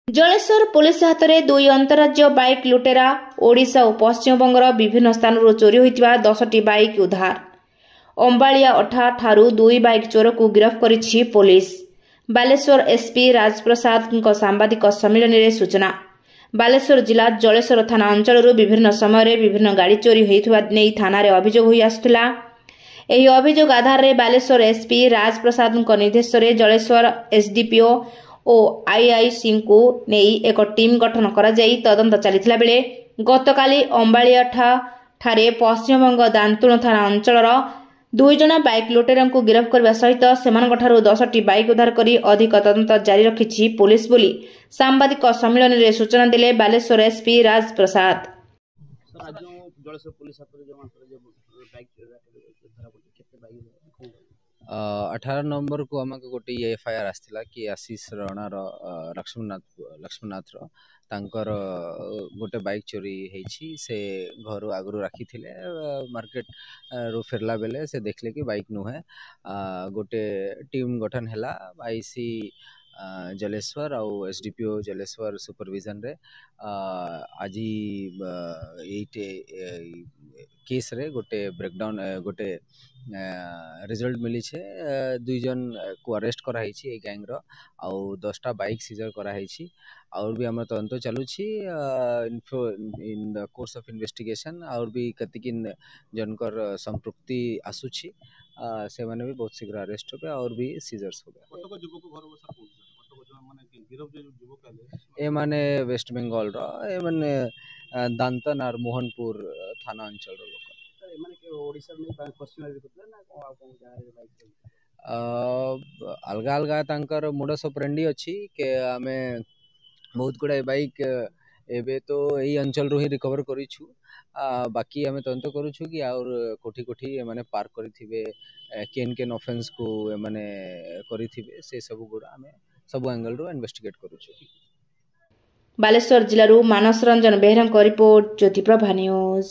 Jaleshwar police हाथ में 2 अंतरराज्य bike लुटेरा। ओडिशा और पश्चिमबंगर विभिन्न स्थानों चोरी होता 10टी बाइक उद्धार। अंबालिया अठा ठारू 2 बाइक चोर को गिरफ्त करिछि पुलिस। बालेश्वर एसपी राजप्रसाद सांबादिक सम्मेलन में सूचना। बालेश्वर जिला जलेश्वर थाना अंचल विभिन्न समय विभिन्न गाड़ी चोरी होता नहीं थाना अभियोग हो आसुला। एही अभियोग आधार में बालेश्वर एसपी राजप्रसाद निर्देश में जलेश्वर एसडीपीओ और आईआईसी को नहीं एक टीम गठन करा जाई तदंत चलिथिला बेले गतकाली अंबालियाठा ठारे पश्चिमबंग दांतुण थाना अंचल 2 जन बाइक लुटेरा को गिरफ्त करने सहित सेमानकठारु 10टी बाइक उद्धार करी अधिक तदंत जारी रखिछि पुलिस बोली सांबादिक सम्मेलन में सूचना देले बालेश्वर एसपी राजप्रसाद। अठारह नंबर को आम गोटे एफआईआर आसला कि आशीष रणार लक्ष्मणनाथ गोटे बाइक चोरी होती से घर आगु रखी थे मार्केट रू फेरला बेले से देखले कि बाइक नुहे गोटे टीम गठन है आईसी जलेश्वर आउ एसडीपीओ जलेश्वर सुपरविजन रे आज केस रे गोटे ब्रेकडाउन गोटे रिजल्ट मिली छे 2 जन को अरेस्ट कराई गैंग रो आउ 10टा बाइक सीजर कराई और भी आम तदंत चलू in the course of investigation और भी कतिकिन जनकर संपृक्ति आसुची से माने भी बहुत शीघ्र अरेस्ट हो और भी सीजर्स हो ए माने वेस्ट बंगाल रो ए माने दांतन और मोहनपुर थाना अंचल रो लोक अलगा अलगा तांकर मोडस ऑपरेंडी अच्छी के आमे बहुत गुड़ा बाइक एबे तो यही अंचल रू ही रिकवर करूँ बाकी आम तदंत करूँ कि और कोठी कोठी माने पार्क करिथिबे केन केन ऑफेंस को माने करिथिबे से सब गुड़ा आम सब एंगल रू इन्वेस्टिगेट करूँ। बालेश्वर जिलूर मानस रंजन बेहरा रिपोर्ट ज्योतिप्रभा न्यूज।